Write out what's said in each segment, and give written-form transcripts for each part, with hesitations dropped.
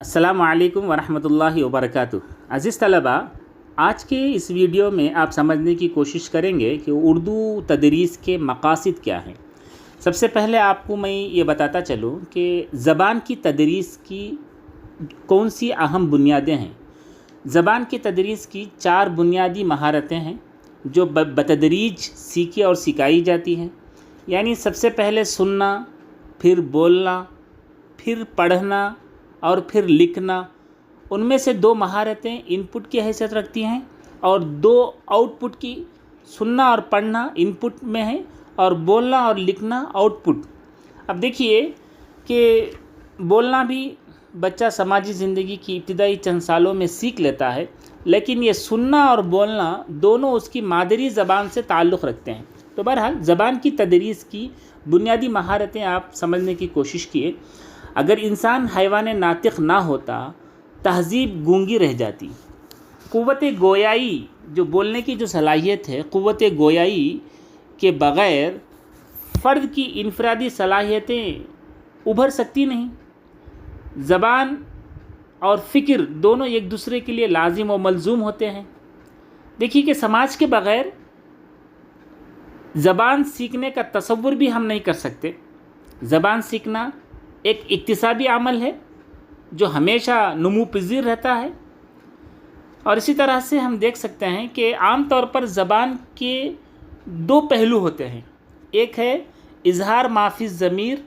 अस्सलामु अलैकुम वरहमतुल्लाहि वबरकातुह। अज़ीज़ तलबा, आज के इस वीडियो में आप समझने की कोशिश करेंगे कि उर्दू तदरीस के मकासद क्या हैं। सबसे पहले आपको मैं ये बताता चलूँ कि ज़बान की तदरीस की कौन सी अहम बुनियादें हैं। ज़बान की तदरीस की 4 बुनियादी महारतें हैं जो बतदरीज सीखी और सिखाई जाती हैं। यानी सबसे पहले सुनना, फिर बोलना, फिर पढ़ना और फिर लिखना। उनमें से 2 महारतें इनपुट की हैसियत रखती हैं और 2 आउटपुट की। सुनना और पढ़ना इनपुट में है और बोलना और लिखना आउटपुट। अब देखिए कि बोलना भी बच्चा समाजी ज़िंदगी की इब्तिदाई चंद सालों में सीख लेता है, लेकिन ये सुनना और बोलना दोनों उसकी मादरी ज़बान से ताल्लुक़ रखते हैं। तो बहरहाल ज़बान की तदरीस की बुनियादी महारतें आप समझने की कोशिश किए। अगर इंसान हैवान नातिक़ ना होता, तहज़ीब गूंगी रह जाती। क़ुव्वत गोयाई, जो बोलने की जो सलाहियत है, क़ुव्वत गोयाई के बग़ैर फ़र्द की इनफ़रादी सलाहियतें उभर सकती नहीं। ज़बान और फ़िक्र दोनों एक दूसरे के लिए लाजिम व मलज़ूम होते हैं। देखिए कि समाज के बग़ैर ज़बान सीखने का तसव्वुर भी हम नहीं कर सकते। ज़बान सीखना एक इक्तिसाबी अमल है जो हमेशा नमू पज़ीर रहता है। और इसी तरह से हम देख सकते हैं कि आम तौर पर ज़बान के 2 पहलू होते हैं। एक है इज़हार माफ़ी ज़मीर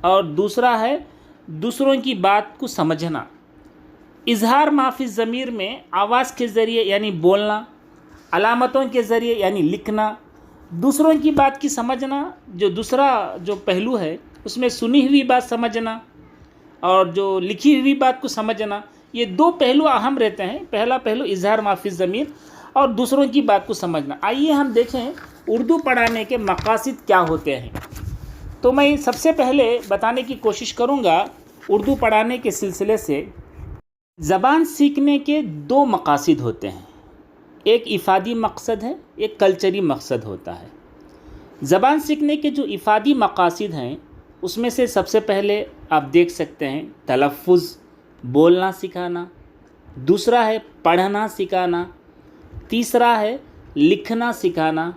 और दूसरा है दूसरों की बात को समझना। इज़हार माफ़ी ज़मीर में आवाज़ के ज़रिए यानी बोलना, अलामतों के ज़रिए यानी लिखना। दूसरों की बात की समझना, जो दूसरा जो पहलू है उसमें सुनी हुई बात समझना और जो लिखी हुई बात को समझना। ये 2 पहलू अहम रहते हैं। पहला पहलू इज़हार माफ़ी ज़मीर और दूसरों की बात को समझना। आइए हम देखें उर्दू पढ़ाने के मकासद क्या होते हैं। तो मैं सबसे पहले बताने की कोशिश करूँगा उर्दू पढ़ाने के सिलसिले से। ज़बान सीखने के 2 मकासद होते हैं। एक इफ़ादी मकसद है, एक कल्चरी मकसद होता है। ज़बान सीखने के जो इफ़ादी मकासद हैं उसमें से सबसे पहले आप देख सकते हैं तलफ़्फ़ुज़, बोलना सिखाना। दूसरा है पढ़ना सिखाना। तीसरा है लिखना सिखाना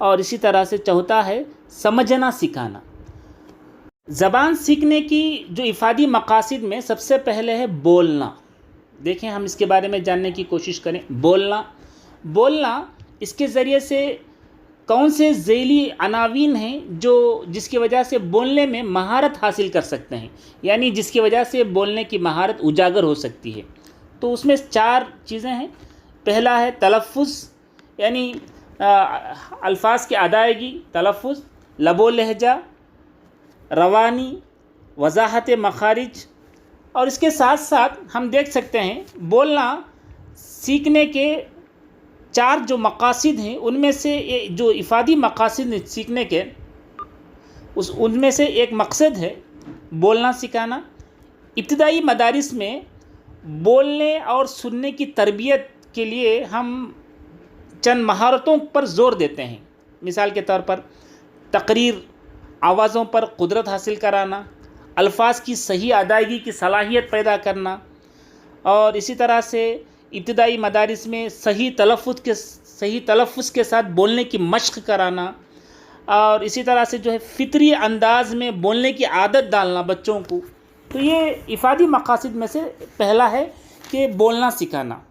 और इसी तरह से चौथा है समझना सिखाना। ज़बान सीखने की जो इफ़ादी मकासद में सबसे पहले है बोलना। देखें, हम इसके बारे में जानने की कोशिश करें। बोलना इसके ज़रिए से कौन से ज़ैली अनावीन हैं जिसकी वजह से बोलने में महारत हासिल कर सकते हैं, यानी जिसकी वजह से बोलने की महारत उजागर हो सकती है। तो उसमें 4 चीज़ें हैं। पहला है तलफ़्फ़ुज़, यानी अल्फाज की अदायगी, तलफ़्फ़ुज़, लबो लहजा, रवानी, वज़ाहत मखारिज। और इसके साथ साथ हम देख सकते हैं बोलना सीखने के 4 जो मकासद हैं उनमें से जो इफ़ादी मकासद हैं सीखने के, उनमें से एक मकसद है बोलना सिखाना। इब्तिदाई मदारिस में बोलने और सुनने की तरबियत के लिए हम चंद महारतों पर ज़ोर देते हैं। मिसाल के तौर पर तकरीर, आवाज़ों पर कुदरत हासिल कराना, अल्फाज की सही अदायगी की सलाहियत पैदा करना और इसी तरह से इब्तिदाई मदारिस में सही तलफ़्फ़ुज़ के साथ बोलने की मश्क कराना और इसी तरह से जो है फ़ितरी अंदाज़ में बोलने की आदत डालना बच्चों को। तो ये इफ़ादी मकासद में से पहला है कि बोलना सिखाना।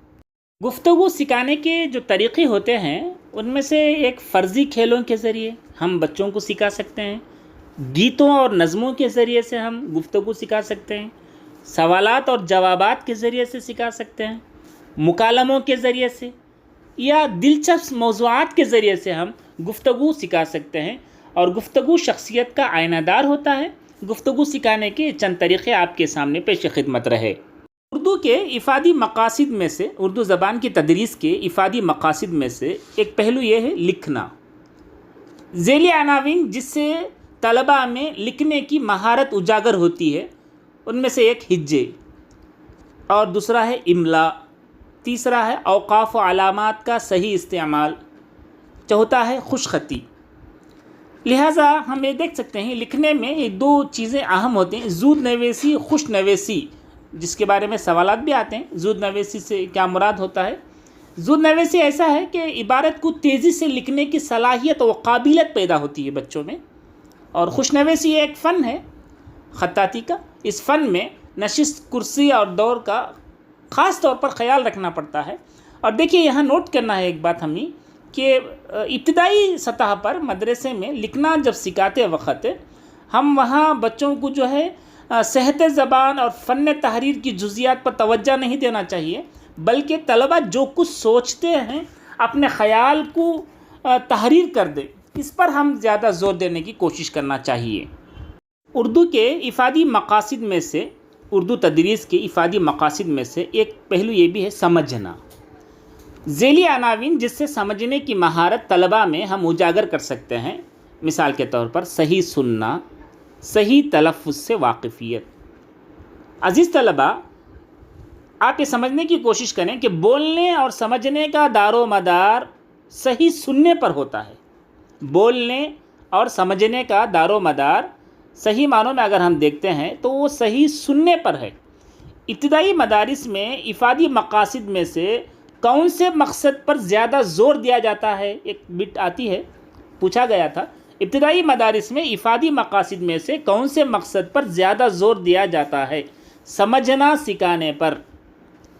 गुफ्तगू सिखाने के जो तरीक़े होते हैं उनमें से एक फ़र्ज़ी खेलों के ज़रिए हम बच्चों को सिखा सकते हैं। गीतों और नज़मों के ज़रिए से हम गुफ्तगू सिखा सकते हैं। सवालात और जवाबात के ज़रिए से सिखा सकते हैं। मुकालमों के ज़रिए से या दिलचस्प मौज़ूआत के ज़रिए से हम गुफ्तगू सिखा सकते हैं। और गुफ्तगू शख्सियत का आयनादार होता है। गुफ्तगू सिखाने के चंद तरीक़े आपके सामने पेश खिदमत रहे। उर्दू के इफ़ादी मकासद में से, उर्दू ज़बान की तदरीस के इफ़ादी मकासद में से एक पहलू ये है लिखना। ज़ैली अनावीन जिससे तलबा में लिखने की महारत उजागर होती है उनमें से एक हिज्जे और दूसरा है इमला, तीसरा है औक़ाफ़ व अलामात का सही इस्तेमाल, चौथा है खुशख़ती। लिहाजा हम ये देख सकते हैं लिखने में ये 2 चीज़ें अहम होती हैं, ज़ूद नवेसी, खुश नवेसी। جس کے بارے میں سوالات بھی آتے ہیں، زود نویسی سے کیا مراد ہوتا ہے؟ زود نویسی ایسا ہے کہ عبارت کو تیزی سے لکھنے کی صلاحیت و قابلیت پیدا ہوتی ہے بچوں میں، اور خوش نویسی ایک فن ہے خطاطی کا۔ اس فن میں نشست، کرسی اور دور کا خاص طور پر خیال رکھنا پڑتا ہے۔ اور دیکھیے یہاں نوٹ کرنا ہے ایک بات ہمیں کہ ابتدائی سطح پر مدرسے میں لکھنا جب سکھاتے وقت ہم وہاں بچوں کو جو ہے صحت زبان اور فن تحریر کی جزیات پر توجہ نہیں دینا چاہیے، بلکہ طلبہ جو کچھ سوچتے ہیں اپنے خیال کو تحریر کر دیں، اس پر ہم زیادہ زور دینے کی کوشش کرنا چاہیے۔ اردو کے افادی مقاصد میں سے، اردو تدریس کے افادی مقاصد میں سے ایک پہلو یہ بھی ہے سمجھنا۔ ذیلی عناوین جس سے سمجھنے کی مہارت طلباء میں ہم اجاگر کر سکتے ہیں، مثال کے طور پر صحیح سننا، صحیح تلفظ سے واقفیت۔ عزیز طلباء، آپ یہ سمجھنے کی کوشش کریں کہ بولنے اور سمجھنے کا دار و مدار صحیح سننے پر ہوتا ہے۔ بولنے اور سمجھنے کا دار و مدار صحیح معنوں میں اگر ہم دیکھتے ہیں تو وہ صحیح سننے پر ہے۔ ابتدائی مدارس میں افادی مقاصد میں سے کون سے مقصد پر زیادہ زور دیا جاتا ہے؟ ایک بٹ آتی ہے، پوچھا گیا تھا ابتدائی مدارس میں افادی مقاصد میں سے کون سے مقصد پر زیادہ زور دیا جاتا ہے؟ سمجھنا سکھانے پر۔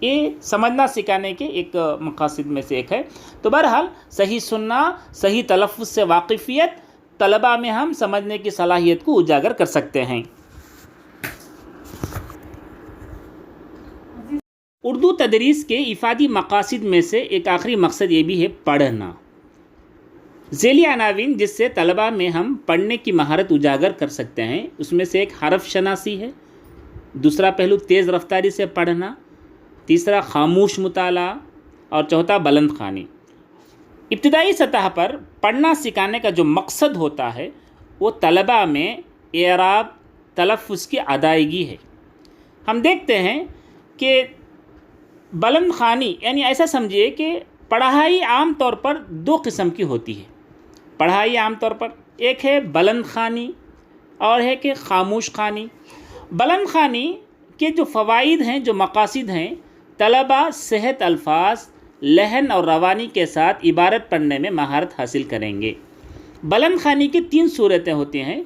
یہ سمجھنا سکھانے کے ایک مقاصد میں سے ایک ہے۔ تو بہرحال صحیح سننا، صحیح تلفظ سے واقفیت، طلباء میں ہم سمجھنے کی صلاحیت کو اجاگر کر سکتے ہیں۔ اردو تدریس کے افادی مقاصد میں سے ایک آخری مقصد یہ بھی ہے پڑھنا۔ ذیلی عناوین جس سے طلباء میں ہم پڑھنے کی مہارت اجاگر کر سکتے ہیں، اس میں سے ایک حرف شناسی ہے، دوسرا پہلو تیز رفتاری سے پڑھنا، تیسرا خاموش مطالعہ، اور چوتھا بلند خوانی۔ ابتدائی سطح پر پڑھنا سکھانے کا جو مقصد ہوتا ہے وہ طلباء میں اعراب، تلفظ کی ادائیگی ہے۔ ہم دیکھتے ہیں کہ بلند خوانی یعنی ایسا سمجھیے کہ پڑھائی عام طور پر دو قسم کی ہوتی ہے۔ پڑھائی عام طور پر ایک ہے بلند خوانی اور ہے کہ خاموش خوانی۔ بلند خوانی کے جو فوائد ہیں، جو مقاصد ہیں، طلباء صحت الفاظ، لحن اور روانی کے ساتھ عبارت پڑھنے میں مہارت حاصل کریں گے۔ بلند خوانی کی 3 صورتیں ہوتی ہیں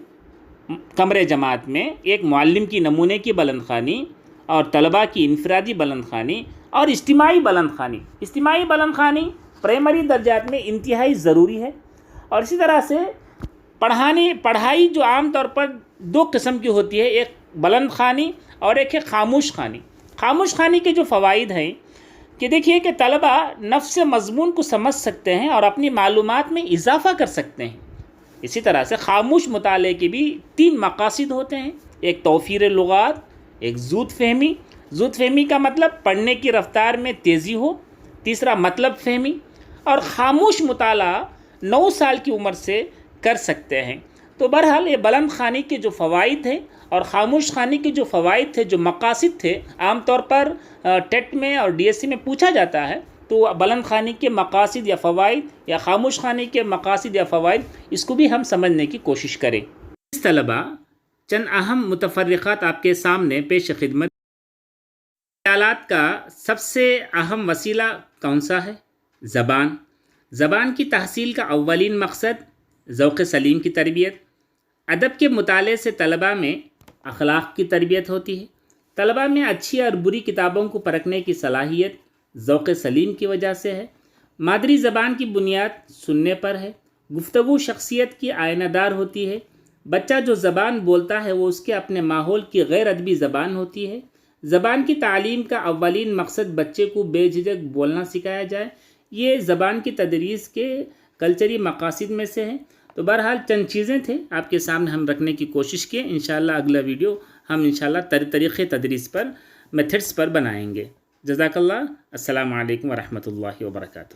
کمرے جماعت میں، ایک معلم کی نمونے کی بلند خوانی، اور طلباء کی انفرادی بلند خوانی، اور اجتماعی بلند خوانی۔ اجتماعی بلند خوانی پرائمری درجات میں انتہائی ضروری ہے۔ اور اسی طرح سے پڑھائی جو عام طور پر 2 قسم کی ہوتی ہے، ایک بلند خوانی اور ایک ہے خاموش خوانی۔ خاموش خوانی کے جو فوائد ہیں کہ دیکھیے کہ طلباء نفس مضمون کو سمجھ سکتے ہیں اور اپنی معلومات میں اضافہ کر سکتے ہیں۔ اسی طرح سے خاموش مطالعے کے بھی 3 مقاصد ہوتے ہیں، ایک توفیر لغات، ایک زود فہمی۔ زود فہمی کا مطلب پڑھنے کی رفتار میں تیزی ہو، تیسرا مطلب فہمی، اور خاموش مطالعہ 9 سال کی عمر سے کر سکتے ہیں۔ تو بہرحال یہ بلند خوانی کے جو فوائد ہیں اور خاموش خوانی کے جو فوائد تھے، جو مقاصد تھے، عام طور پر ٹیٹ میں اور ڈی ایس سی میں پوچھا جاتا ہے، تو بلند خوانی کے مقاصد یا فوائد یا خاموش خوانی کے مقاصد یا فوائد، اس کو بھی ہم سمجھنے کی کوشش کریں۔ اس طلباء چند اہم متفرقات آپ کے سامنے پیش خدمت۔ خیالات کا سب سے اہم وسیلہ کون سا ہے؟ زبان۔ زبان کی تحصیل کا اولین مقصد ذوق سلیم کی تربیت۔ ادب کے مطالعے سے طلباء میں اخلاق کی تربیت ہوتی ہے۔ طلباء میں اچھی اور بری کتابوں کو پرکھنے کی صلاحیت ذوق سلیم کی وجہ سے ہے۔ مادری زبان کی بنیاد سننے پر ہے۔ گفتگو شخصیت کی آئینہ دار ہوتی ہے۔ بچہ جو زبان بولتا ہے وہ اس کے اپنے ماحول کی غیر ادبی زبان ہوتی ہے۔ زبان کی تعلیم کا اولین مقصد بچے کو بے جھجک بولنا سکھایا جائے۔ یہ زبان کی تدریس کے کلچری مقاصد میں سے ہیں۔ تو بہرحال چند چیزیں تھے آپ کے سامنے ہم رکھنے کی کوشش کیے۔ انشاءاللہ اگلا ویڈیو ہم انشاءاللہ طریقے تدریس پر، میتھڈس پر بنائیں گے۔ جزاک اللہ۔ السلام علیکم ورحمۃ اللہ وبرکاتہ۔